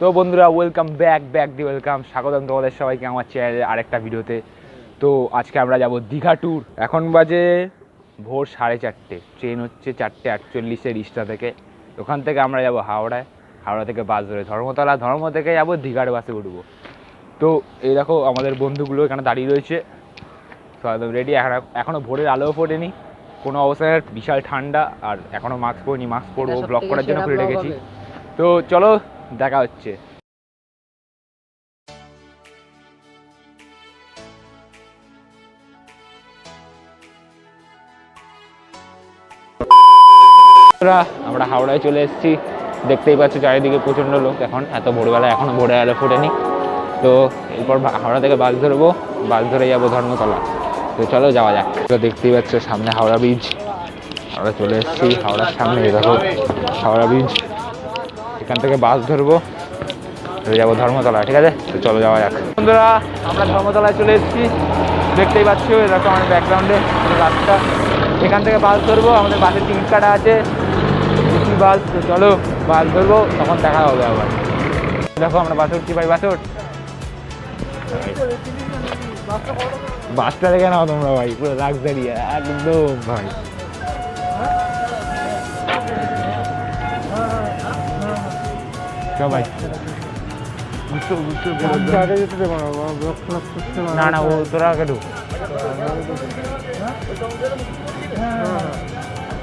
তো বন্ধুরা welcome welcome স্বাগতম তোমাদের সবাইকে আমার চ্যানেলে আরেকটা ভিডিওতে। তো আজকে আমরা যাব দীঘা ট্যুর। এখন বাজে ভোর 4:30, ট্রেন হচ্ছে 4:48 রিষ্টা থেকে। ওখান থেকে আমরা যাব হাওড়ায়, হাওড়া থেকে বাস ধরে ধর্মতলা, ধর্ম থেকে যাব দীঘার বাসে উঠবো। তো এই দেখো আমাদের বন্ধুগুলো এখানে দাঁড়িয়ে রয়েছে, তো একদম রেডি। এখনও ভোরের আলোও ফোটেনি কোনো অবস্থায়, বিশাল ঠান্ডা, আর এখনও মাস্ক পরিনি, মাস্ক পরবো ব্লগ করার জন্য খুলে রেখেছি। তো চলো দেখা হচ্ছে। আমরা হাওড়ায় চলে এসেছি, দেখতেই পাচ্ছ চারিদিকে প্রচণ্ড লোক। এখন এত ভোরবেলা এখনো ভোরে আলো ফোটেনি। তো এরপর হাওড়া থেকে বাস ধরবো, বাস ধরে যাবো ধর্মতলা। তো চলো যাওয়া যাক। তো দেখতেই পাচ্ছ সামনে হাওড়া ব্রিজ, আমরা চলে এসেছি হাওড়ার সামনে। দেখো হাওড়া ব্রিজ, এখান থেকে বাস ধরবো, যাবো ধর্মতলা। ঠিক আছে, তো চলো যাওয়া যাক। বন্ধুরা আমরা ধর্মতলায় চলে এসেছি, দেখতেই পাচ্ছ এরকম আমার ব্যাকগ্রাউন্ডে রাস্তা। এখান থেকে বাস ধরবো, আমাদের বাসের টিকিট কাটা আছে এসি বাস। তো চলো বাস ধরবো, তখন দেখা হবে আবার। দেখো আমরা বাসে উঠছি ভাই, বাসে উঠ। বাসটা দেখে নাও তোমরা ভাই, পুরো লাক্সারি একদম ভাই। ভাই না না, ও তোরা আগে ঢুক।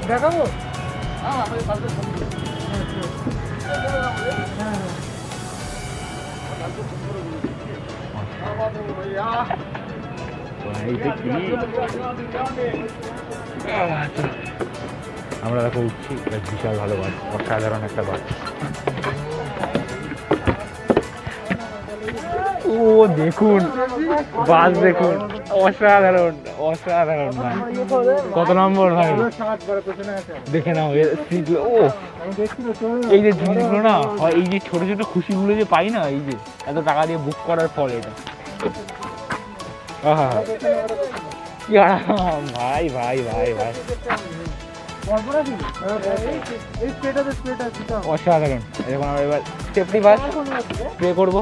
দেখাবো আমরা দেখো উঠছি, বিশাল ভালো বাস, অসাধারণ একটা বাস। ও দেখুন বাস, দেখুন অসাধারণ অসাধারণ ভাই। কত নম্বর ভাই দেখে নাও সিটগুলো। ও এই যে জিনিসগুলো না হয়, এই যে ছোট ছোট খুশিগুলো যে পাই না, এই যে এত টাকা দিয়ে বুক করার ফলে এটা। ভাই ভাই ভাই ভাই অসাধারণ। এখন আমরা এবার সেফটি বাস স্প্রে করবো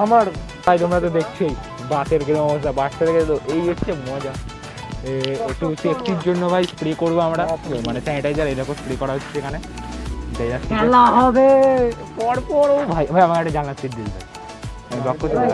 আমার ভাই। তোমরা তো দেখছোই বাসের কিরকম অবস্থা, বাসটা থেকে তো এই হচ্ছে মজা। একটু সেফটির জন্য ভাই স্প্রে করবো আমরা, মানে স্যানিটাইজার এরকম স্প্রে করা হচ্ছে এখানে। খেলা হবে পরপর। ও ভাই ভাই আমার একটা জানলার সিট দিন ভাই, আমি ব্লক করতে পারি।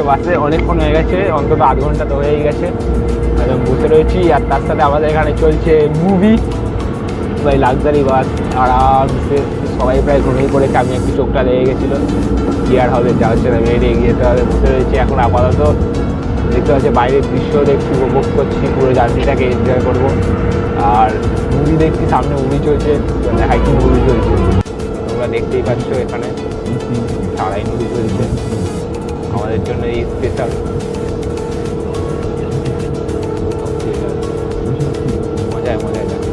বাসে, অনেকক্ষণ হয়ে গেছে, অন্তত 8 ঘন্টা তো হয়েই গেছে। একদম বসে রয়েছি, আর তার সাথে আমাদের এখানে চলছে মুভি বাই লাক্সারি বাস। আরামসে সবাই প্রায় ঘুমিয়ে পড়েছে, আমি একটু চোখটা লেগে গেছিলো, কি আর হবে, যা হচ্ছে না বেরিয়ে গিয়ে তো হবে। বসে রয়েছি এখন আপাতত, দেখতে পাচ্ছি বাইরের দৃশ্য দেখছি, উপভোগ করছি, পুরো জার্নিটাকে এনজয় করবো। আর মুভি দেখছি, সামনে মুভি চলছে, মানে হাইকিং মুভি চলছে, তোমরা দেখতেই পাচ্ছ এখানে সারাই মুভি চলছে আমাদের জন্য এই স্পেশাল। মজায় মজায় যাবে।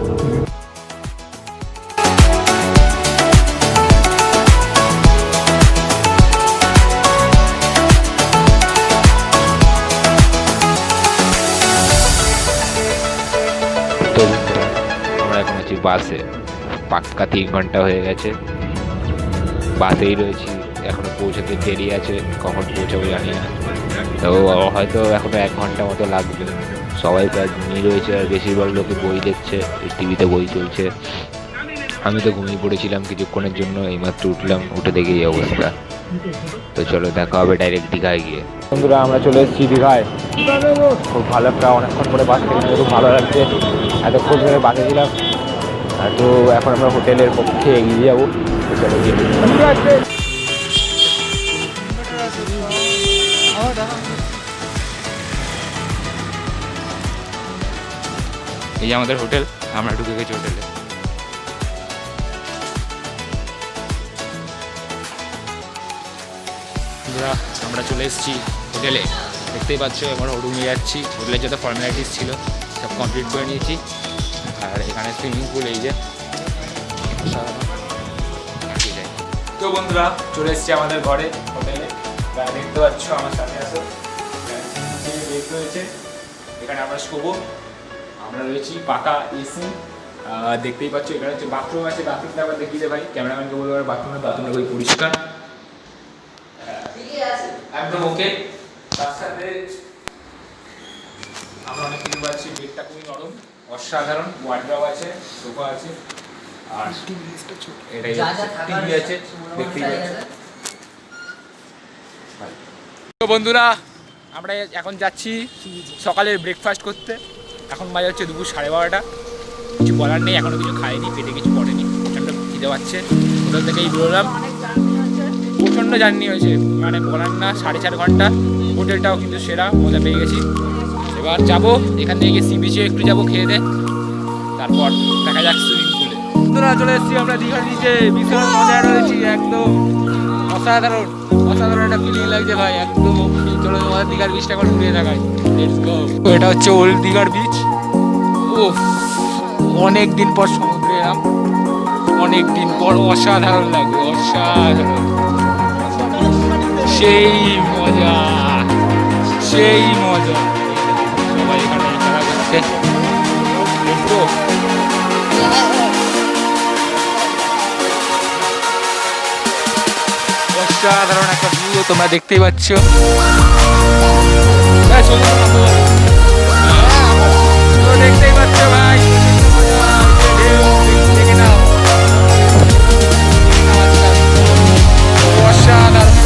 তো আমরা এখন আছি বাসে, পাক্কা 3 ঘন্টা হয়ে গেছে বাসেই রয়েছি, এখনো পৌঁছাতে দেরি আছে, কখন পৌঁছাবো জানি না। তো হয়তো এখনো 1 ঘন্টা মতো লাগবে। সবাই প্রায় ঘুমিয়ে রয়েছে, আর বেশিরভাগ লোকে বই দেখছে, টিভিতে বই চলছে। আমি তো ঘুমিয়ে পড়েছিলাম কিছুক্ষণের জন্য, এইমাত্র উঠলাম, উঠে দেখে এই অবস্থা। তো চলো দেখা হবে ডাইরেক্ট দীঘায় গিয়ে। বন্ধুরা আমরা চলে এসেছি দীঘায়, খুব ভালো একটা, অনেকক্ষণ পরে বাস থেকে খুব ভালো লাগছে, এতক্ষণ ধরে বাসে ছিলাম। তো এখন আমরা হোটেলের পক্ষে এগিয়ে যাবো। চলো গিয়ে এই যে আমাদের হোটেল, আমরা ঢুকে গেছি হোটেলে। আমরা চলে এসেছি হোটেলে, দেখতেই পাচ্ছ আমরা রুমে যাচ্ছি। হোটেলের যত ফর্মালিটিস ছিল সব কমপ্লিট করে নিয়েছি, আর এখানে সুইমিং পুল, এই যে। তো বন্ধুরা চলে এসেছি আমাদের ঘরে, হোটেলে, দেখতে পাচ্ছ আমার সাথে আসো, রয়েছে এখানে আমরা শোবো। আমরা রয়েছি পাকা এসি, দেখতেই পাচ্ছ এখানে হচ্ছে বাথরুম আছে, বাথরুমটা আবার দেখিয়ে দে ভাই, ক্যামেরাম্যানকে বলবো বাথরুমটা খুবই পরিষ্কার, একদম ওকে। তার সাথে আমরা অনেক কিছু পাচ্ছি, বেডটা খুবই নরম, অসাধারণ, ওয়ার্ডরোব আছে, সোফা আছে, আর এটাই টিভি আছে, দেখতেই পাচ্ছ। তো বন্ধুরা আমরা এখন যাচ্ছি সকালের ব্রেকফাস্ট করতে, এখন বাজে হচ্ছে দুপুর 12:30। কিছু বলার নেই, এখনো কিছু খাইনি, পেটে কিছু পড়েনি, প্রচণ্ড খিদে পাচ্ছে। হোটেল থেকেই বেরোলাম, প্রচণ্ড জার্নি হয়েছে, মানে বলার না, 4.5 ঘন্টা। হোটেলটাও কিন্তু সেরা, মজা পেয়ে গেছি। এবার যাবো এখান থেকে গিয়ে সি বিচে একটু যাবো খেয়ে দে, তারপর দেখা যাক সুইমিং পুলে। বন্ধুরা চলে এসেছি আমরা দীঘার নিচে, বিশাল মজা রয়েছি, একদম অসাধারণ অসাধারণ একটা ফিলিং লাগছে ভাই, একদম। চলো তোমাদের দীঘার বিচটা এখন ঘুরিয়ে দেখাই, লেটস গো। এটা হচ্ছে ওল্ড দীঘার বিচ। ও অনেক দিন পর সমুদ্রে এলাম, অনেক দিন পর, অসাধারণ লাগবে, অসাধারণ, সেই মজা সেই মজা। সবাই এখানে খেলা করছে, অসাধারণ একটা ভিউ তোমরা দেখতেই পাচ্ছ। দেখতেই পাচ্ছ ভাই, দেখে নাও, অসাধারণ।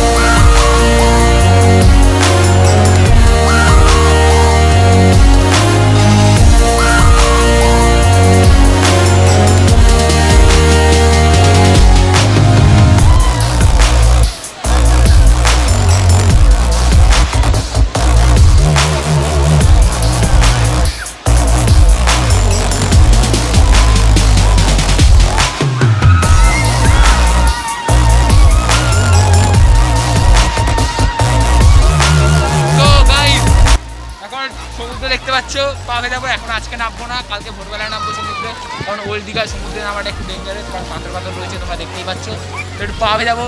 দেখতে পাচ্ছ পা ভেজাবো, এখন আজকে নামবো না, কালকে ভোরবেলায় নামবো সমুদ্রে, কারণ ওল্ড দীঘার সমুদ্রে নামাটা একটু ডেঞ্জারাস, কারণ পাথর পাথর রয়েছে, তোমরা দেখতেই পাচ্ছ। একটু পা ভেজাবো,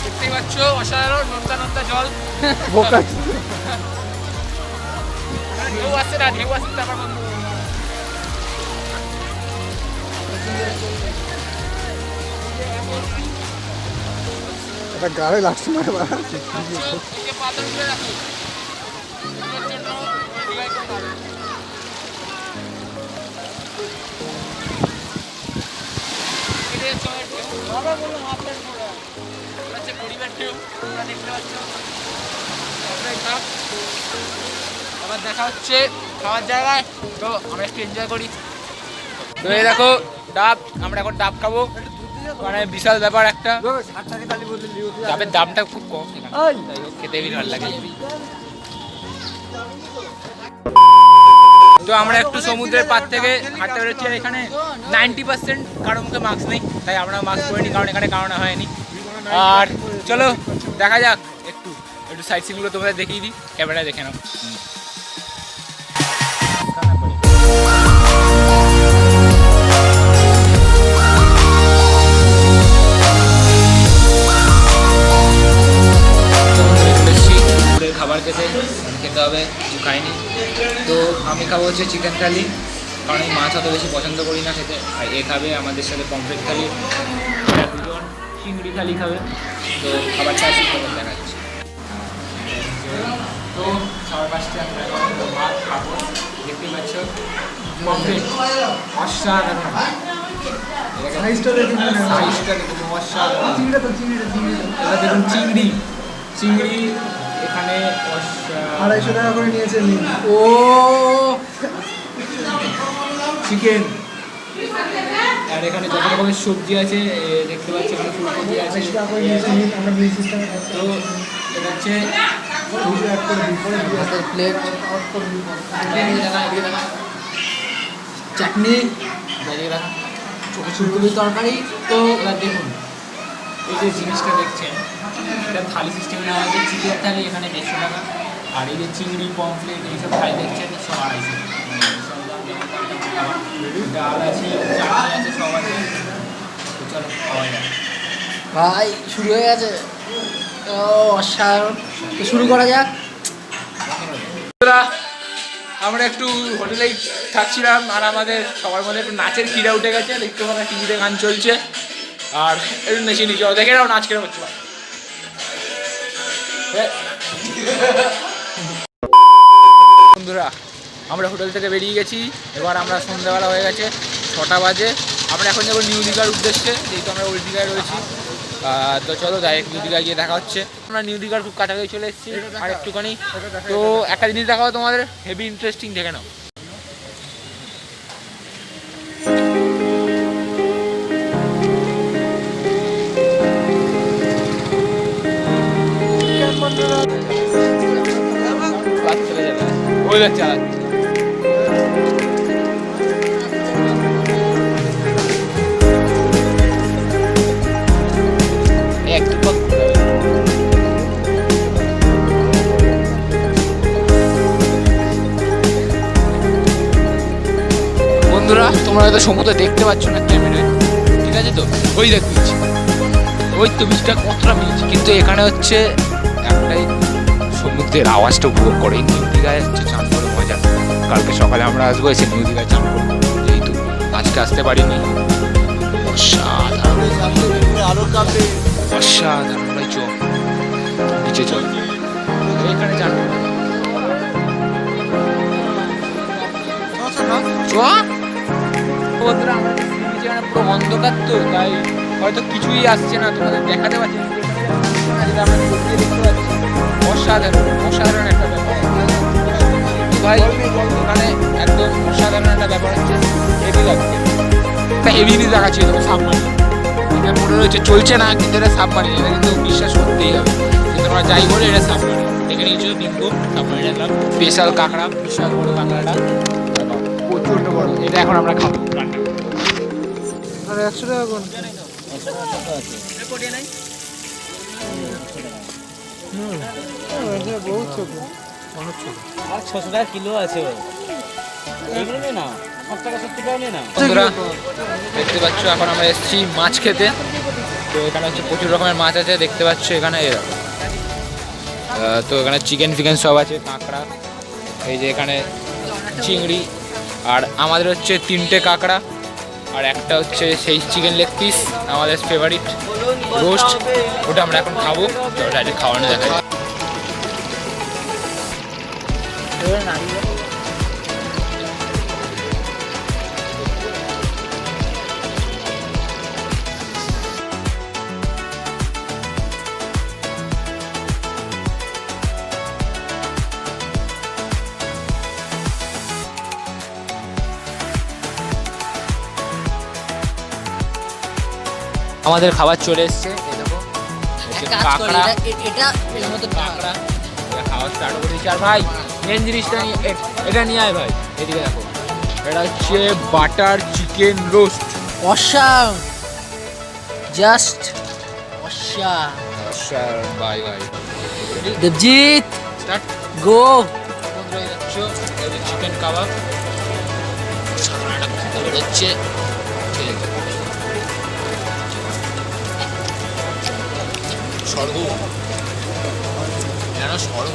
দেখতেই পাচ্ছ অসাধারণ নোনতা নোনতা জল, ঢেউ আসছে না, ঢেউ আসছে আমার বন্ধু। গাড়ি লাগছে না, আবার দেখা হচ্ছে খাওয়ার জায়গায়, তো আমরা একটু এনজয় করি। তো এই দেখো ডাব, আমরা এখন ডাব খাবো, মানে বিশাল ব্যাপার একটা। ডাবের দামটা খুব কম, খেতে বেশি ভালো লাগে। তো আমরা একটু সমুদ্রের পাড় থেকে হাঁটতে বেরোচ্ছি, আর এখানে 90% কারো মুখে মাস্ক নেই, তাই আমরা মাস্ক পরিনি, কারণ এখানে কারণে হয়নি। আর চলো দেখা যাক, একটু একটু সাইড সিনগুলো তোমাদের দেখিয়ে দিই, ক্যামেরায় দেখে নাও। খাবার খেতে হবে, কিছু খাইনি। তো আমি খাবো হচ্ছে চিকেন থালি, কারণ আমি মাছ অত বেশি পছন্দ করি না খেতে। আর এ খাবে আমাদের সাথে পমফ্রেট থালি, দুজন চিংড়ি থালি খাবে। তো খাবারটা আসি খবর দেখাচ্ছি। তো সবার পাশে আমরা ভাত খাবো, দেখতেই পাচ্ছ পমফ্রেট অসাধারণ, সাইজটা দেখুন অসাধারণ। এবার দেখুন চিংড়ি, চিংড়ি এখানে 250 টাকা করে নিয়েছে। ও চিকেন, আর এখানে যত রকমের সবজি আছে দেখতে পাচ্ছি, এখানে ফুলকপি আছে। তো এটা হচ্ছে প্লেট, চাটনি, ফুলকপির তরকারি। তো এবার দেখুন এই যে জিনিসটা দেখছেন, এটা থালি সিস্টেমে নেওয়া হয়েছে। চিকেন থালি এখানে 150 টাকা, আর এই যে চিংড়ি পমফ্লেট এইসব থালি দেখছেন 250। ডাল আছে, চাটনি আছে, সব আছে। তো চলো খাওয়া যাক। ভাই শুরু হয়ে গেছে, ও অসাধারণ। তো শুরু করা যাক। আমরা একটু হোটেলেই থাকছিলাম, আর আমাদের সবার মধ্যে একটু নাচের ক্রীড়া উঠে গেছে। দেখতে পাবো টিভিতে গান চলছে, আর একটু নেচে নিচে দেখে নাও নাচ কেন হচ্ছে। বন্ধুরা আমরা হোটেল থেকে বেরিয়ে গেছি, এবার আমরা সন্ধ্যাবেলা হয়ে গেছে, 6টা বাজে। আমরা এখন যাবো নিউ দীঘার উদ্দেশ্যে, যেহেতু আমরা ওল্ড দীঘায় রয়েছি। তো চলো ডাইরেক্ট নিউ দীঘায় গিয়ে দেখা হচ্ছে। আমরা নিউ দীঘার খুব কাছাকাছি চলে এসেছি আর একটুখানি। তো একটা জিনিস দেখাবো তোমাদের, হেভি ইন্টারেস্টিং, দেখে নাও। ওই যাচ্ছে বন্ধুরা, তোমরা হয়তো সমুদ্র দেখতে পাচ্ছ না ক্যামেরায়, ঠিক আছে? তো ওই দেখ বিচ, ওই তো বিচটা কতটা বিচ, কিন্তু এখানে হচ্ছে একটাই সমুদ্রের আওয়াজটা উপভোগ করে। নিউ দীঘায় হচ্ছে চান করে মজা। কালকে সকালে আমরা আসবো, এসে নিউ দীঘায় চান করবো, যেহেতু আজকে আসতে পারিনি। অসাধারণ অসাধারণ, ভাই চল নিচে চল, এখানে চান বন্ধুরা। আমরা পুরো অন্ধকার, তো তাই হয়তো কিছুই আসছে না, তোমাদের দেখাতে পারছি না। আমরা দেখতে পাচ্ছি অসাধারণ অসাধারণ একটা ব্যাপার ভাই, ওখানে একদম অসাধারণ একটা ব্যাপার হচ্ছে। হেভি লাগছে, একটা হেভি জিনিস দেখাচ্ছি, সাবমারিন। এটা মনে রয়েছে চলছে না, কিন্তু এটা সাবমারিন, এটা কিন্তু বিশ্বাস করতেই হবে। কিন্তু আমরা যাই বলে এটা সাবমারিন। দেখে নিয়েছি বিঙ্গো সাবমারিন, একটা স্পেশাল কাঁকড়া, বিশাল বড় কাঁকড়াটা, প্রচণ্ড বড়। এটা এখন আমরা খাবো। আর 100 টাকা কোন? 100 টাকা আছে। রেকর্ডে নাই। বহুত ছোট, অনেক ছোট। আর 600 টাকা কিলো আছে, এগুলো নে না, 60 টাকা 70 টাকা নে না। বন্ধুরা দেখতে পাচ্ছ, এখন আমরা এসেছি মাছ খেতে। তো এখানে হচ্ছে প্রচুর রকমের মাছ আছে, দেখতে পাচ্ছ এখানে। তো এখানে চিকেন ফিকেন সব আছে, কাঁকড়া, এই যে এখানে চিংড়ি, আর আমাদের হচ্ছে 3টে কাঁকড়া, আর একটা হচ্ছে সেই চিকেন লেগ পিস, আমাদের ফেভারিট রোস্ট। ওটা আমরা এখন খাবো, ডাইরেক্ট খাওয়ানো দেখাই। আমাদের খাবার চলে এসছে, এই দেখো এক কাজ করি, কাঁকড়া, এটা এর মতো কাঁকড়া এটা খাওয়া স্টার্ট করে দিচ্ছি। আর ভাই মেন জিনিসটা এটা নিয়ে আয় ভাই, এদিকে দেখো, এটা হচ্ছে butter chicken roast. Awesome, just awesome. Bye bye, Debjit start. Go. বন্ধুরা এই দেখছো, এই যে চিকেন কাবাব খেতে বেরোচ্ছে, ঠিক আছে। স্বর্গ, যেন স্বর্গ,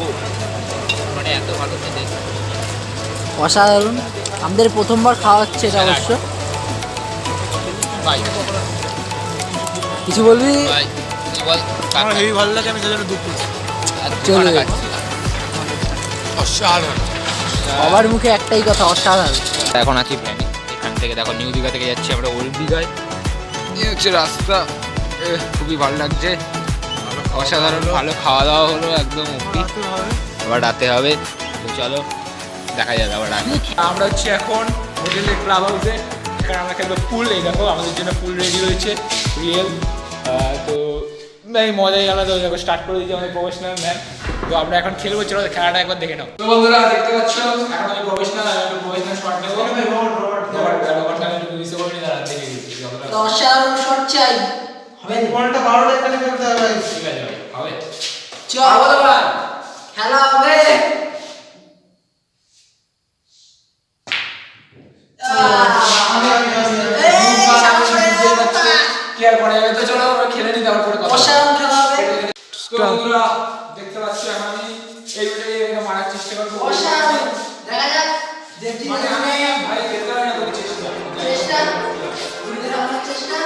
মানে এত ভালো খেতে। অসাধারণ, আমাদের প্রথমবার খাওয়া হচ্ছে এটা অবশ্য। ভাই কিছু বলবি? ভাই তুই বল। আমার হেভি ভালো লাগে, আমি সেজন্য দুঃখ চলে। অসাধারণ। সবার মুখে একটাই কথা, অসাধারণ। এখন আছি ভ্যানে, এখান থেকে দেখো নিউ দীঘা থেকে যাচ্ছি আমরা ওল্ড দীঘায়। এই হচ্ছে রাস্তা, খুবই ভালো লাগছে, অসাধারণ ভালো খাওয়া দাওয়া হলো একদম উপরি। আবার রাতে হবে, তো চলো দেখা যাবে আবার রাতে। আমরা হচ্ছে এখন হোটেলের ক্লাব হাউসে, এখানে আমরা খেলবো পুল। এই দেখো আমাদের জন্য পুল রেডি হয়েছে রিয়েল, তো এই মজাই আলাদা। দেখো স্টার্ট করে দিয়েছি আমাদের প্রফেশনাল ম্যান, তো আমরা এখন খেলবো, চলো খেলাটা একবার দেখে নাও। তো বন্ধুরা দেখতে পাচ্ছ এখন আমি প্রফেশনাল, আমি একটু প্রফেশনাল শট নেবো। অসাধারণ শট চাই। হবে বলটা 12টা এখানে করতে হবে। ঠিক আছে হবে, চল খেলা হবে। কি আর করা যাবে, তো চলো আমরা খেলে নিই, তারপরে কথা। অসাধারণ খেলা হবে। তো বন্ধুরা দেখতে পাচ্ছি আমি এই ভিডিওটা মারার চেষ্টা করবো। অসাধারণ, দেখা যাক দেবজিৎ মানে আমি ভাই খেলতে পারি না, তবে চেষ্টা চেষ্টা নিজের আমার চেষ্টা।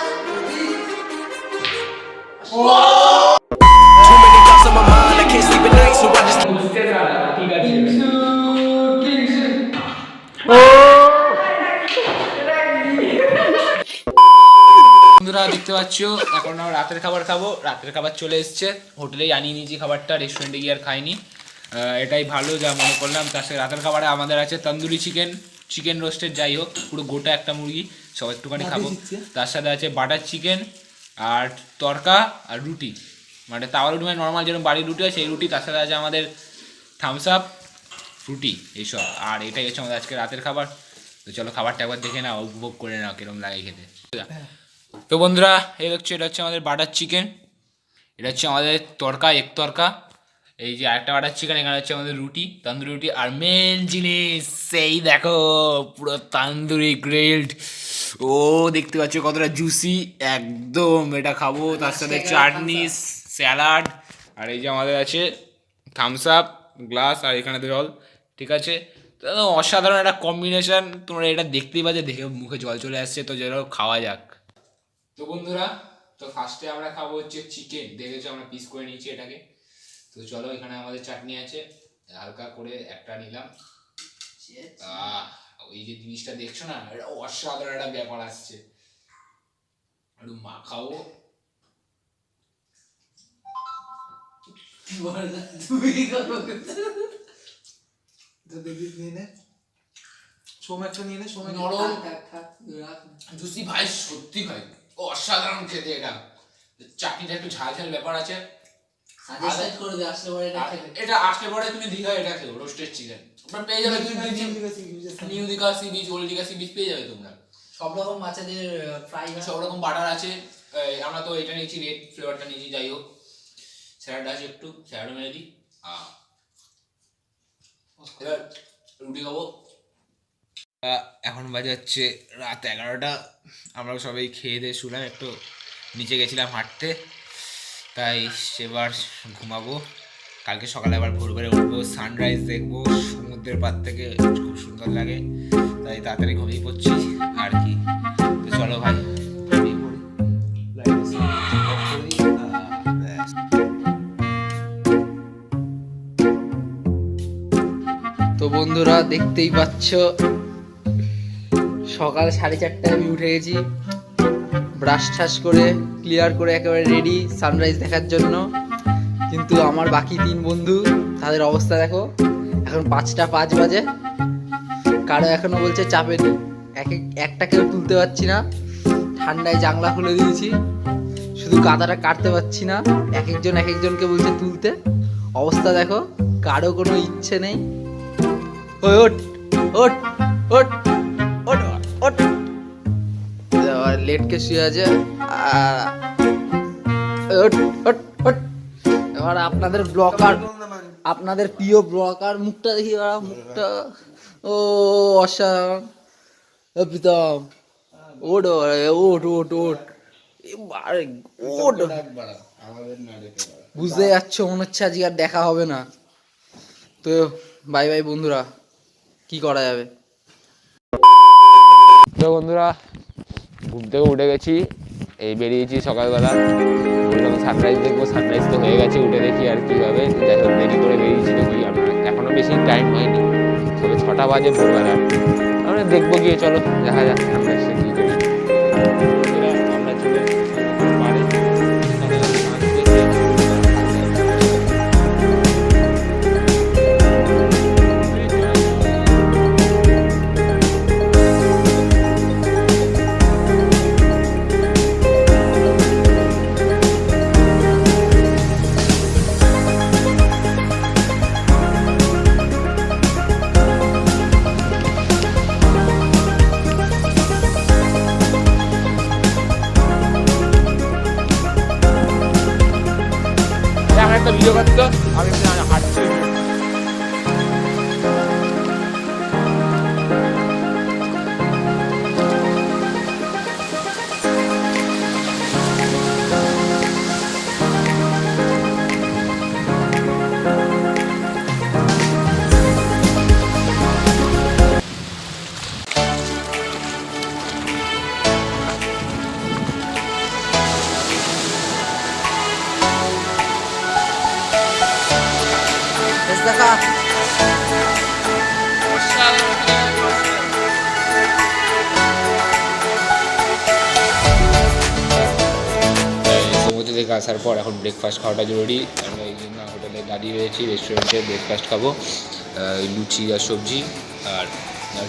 Too many thoughts on my mind, I can't sleep at night, so I just বুঝতে পারা, ঠিক আছে। বন্ধুরা দেখতে পাচ্ছ এখন আমরা রাতের খাবার খাবো, রাতের খাবার চলে এসছে, হোটেলেই আনিয়ে নিয়েছি খাবারটা, রেস্টুরেন্টে গিয়ে আর খাইনি। এটাই ভালো যা মনে করলাম। তার সাথে রাতের খাবারে আমাদের আছে তন্দুরি চিকেন, চিকেন রোস্টেড, যাই হোক পুরো গোটা একটা মুরগি, সব একটুখানি খাবো। তার সাথে আছে বাটার চিকেন আর তড়কা আর রুটি, মানে তাওয়া রুটি, মানে নর্মাল যেরকম বাড়ির রুটি হয় সেই রুটি। তার সাথে আছে আমাদের থামস আপ, ফ্রুটি, এইসব। আর এটাই হচ্ছে আমাদের আজকে রাতের খাবার। তো চলো খাবারটা একবার দেখে নাও, উপভোগ করে নাও কিরকম লাগে খেতে। তো বন্ধুরা এই হচ্ছে, এটা হচ্ছে আমাদের বাটার চিকেন, এটা হচ্ছে আমাদের তড়কা, এক তড়কা, এই যে আরেকটা বাটার চিকেন, এখানে হচ্ছে আমাদের রুটি, তন্দুরি রুটি। আর মেন জিনিস সেই দেখো, পুরো তান্দুরি গ্রিলড, ও দেখতে পাচ্ছ কতটা জুসি একদম, এটা খাবো। তার সাথে চাটনি, স্যালাড, আর এই যে আমাদের আছে থামস আপ গ্লাস, আর এখানে জল, ঠিক আছে। তো অসাধারণ একটা কম্বিনেশন, তোমরা এটা দেখতেই পাচ্ছ, দেখে মুখে জল চলে আসছে। তো যেন খাওয়া যাক। তো বন্ধুরা তো ফার্স্টে আমরা খাবো হচ্ছে চিকেন, দেখেছো আমরা পিস করে নিয়েছি এটাকে। তো চলো এখানে আমাদের চাটনি আছে, হালকা করে একটা নিলাম। ওই যে জিনিসটা দেখছো না, এটা অসাধারণ একটা ব্যাপার আসছে, একটু মাখাবো। জুসি ভাই, সত্যি ভাই অসাধারণ খেতে। এটা চাটনিটা একটু ঝাল ঝাল ব্যাপার আছে। সাজেস্ট করে দে, আসলে পরে এটা খেলে। এটা আসলে পরে তুমি দীঘা এটা খেও, রোস্টেড চিকেন তোমরা পেয়ে যাবে। New Digha sea beach, old Digha sea beach পেয়ে যাবে তোমরা। সব রকম মাছেদের ফ্রাই, সব রকম বাটার আছে। আমরা তো এটা নিয়েছি, রেড ফ্লেভারটা নিয়েছি, যাই হোক। স্যালাড আছে, একটু স্যালাডও মেরে দিই। এবার রুটি খাবো। এখন বাজে হচ্ছে রাত 11টা, আমরা সবাই খেয়ে দিয়ে শুলাম, একটু নিচে গেছিলাম হাঁটতে, তাই সেবার ঘুমাবো। কালকে সকালে আবার ভোর করে উঠবো, সানরাইজ দেখবো সমুদ্রের পাড় থেকে, খুব সুন্দর লাগে, তাই তাড়াতাড়ি ঘুমিয়ে পড়ছি আর কি। তো চলো ভাই ঘুমিয়ে পড়ি। তো বন্ধুরা দেখতেই পাচ্ছ সকাল 4:30টায় আমি উঠে গেছি, ব্রাশ ঠাশ করে ক্লিয়ার করে একেবারে রেডি সানরাইজ দেখার জন্য। কিন্তু আমার বাকি 3 বন্ধু, তাদের অবস্থা দেখো, এখন 5:05 বাজে, কারো এখনো বলছে চাপেনি, একটা কেউ তুলতে পারছি না, ঠান্ডায় জানলা খুলে দিয়েছি, শুধু কাদাটা কাটতে পারছি না, এক একজনকে বলছে তুলতে। অবস্থা দেখো, কারো কোনো ইচ্ছে নেই। ওই ওঠ ওঠ ওঠ ওঠ ওঠ, লেটকে শুয়ে আছে। ওঠ ওঠ ওঠ। এবার আপনাদের ব্লকার, আপনাদের প্রিয় ব্লকার মুখটা দেখি, মুখটা ও অসাধারণ। প্রীতম ওঠ ওঠ ওঠ ওঠ, এবারে ওঠ। বুঝতে যাচ্ছ মনে হচ্ছে আজকে আর দেখা হবে না। তো বাই বাই বন্ধুরা, কি করা যাবে। তো বন্ধুরা, ঘুম থেকে উঠে গেছি, এই বেরিয়েছি সকালবেলা, বললাম সানরাইজ দেখবো। সানরাইজ তো হয়ে গেছে, উঠে দেখি আর কি হবে। যাই হোক, দেরি করে বেরিয়েছি তো কি, আমরা এখনো বেশি টাইম হয়নি, তবে 6টা বাজে ভোরবেলা। আমরা দেখবো গিয়ে, চলো দেখা যাক সানরাইজটা কি করি। আমরা চলে পারে একটা ভিডিও করতো, আমি হাঁটছি। দেখা সমুদ্র থেকে আসার পর এখন ব্রেকফাস্ট খাওয়াটা জরুরি। আমরা এই জন্য হোটেলে দাঁড়িয়ে রয়েছি, রেস্টুরেন্টে ব্রেকফাস্ট খাবো। লুচি আর সবজি আর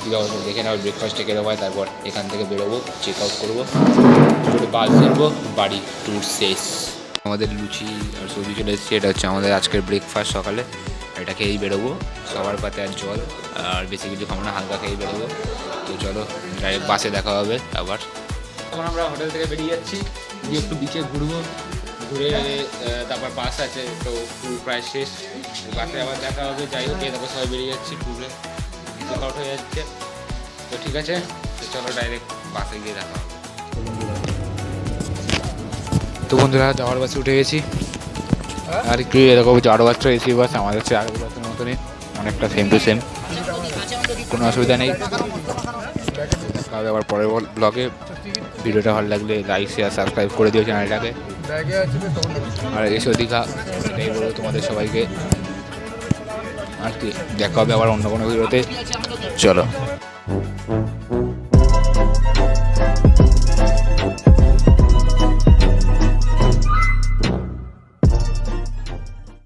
কি খাবো দেখে নেওয়ার, ব্রেকফাস্টে কেরম হয়। তারপর এখান থেকে বেরোবো, চেক আউট করবো, করে বাস ধরবো, বাড়ি ট্যুর শেষ। আমাদের লুচি আর সবজি চলে এসেছে, এটা হচ্ছে আমাদের আজকের ব্রেকফাস্ট সকালে। এটা খেয়েই বেরোবো, সবার পাতে আর জল, আর বেশি কিছু খাবো না, হালকা খেয়েই বেরোবো। তো চলো, ডাইরেক্ট বাসে দেখা হবে আবার। এখন আমরা হোটেল থেকে বেরিয়ে যাচ্ছি, গিয়ে একটু বিচে ঘুরবো, ঘুরে তারপর বাস আছে, তো ট্যুর প্রায় শেষ, বাসে আবার দেখা হবে। যাই হোক, তারপর সবাই বেরিয়ে যাচ্ছি, ট্যুরে চেক আউট হয়ে যাচ্ছে। তো ঠিক আছে, তো চলো ডাইরেক্ট বাসে গিয়ে দেখা হবে। তো বন্ধুরা, যাওয়ার বাসে উঠে গেছি, আর একটু এরকম যাওয়ার বাসটা এসি বাস, আমাদের হচ্ছে আগের বাসের মতনই, অনেকটা সেম টু সেম, কোনো অসুবিধা নেই। দেখা হবে আবার পরের ব্লগে। ভিডিওটা ভালো লাগলে লাইক শেয়ার সাবস্ক্রাইব করে দিও চ্যানেলটাকে। আর এসো দীঘা, এটাই বলবো তোমাদের সবাইকে। আর কি, দেখা হবে আবার অন্য কোনো ভিডিওতে, চলো।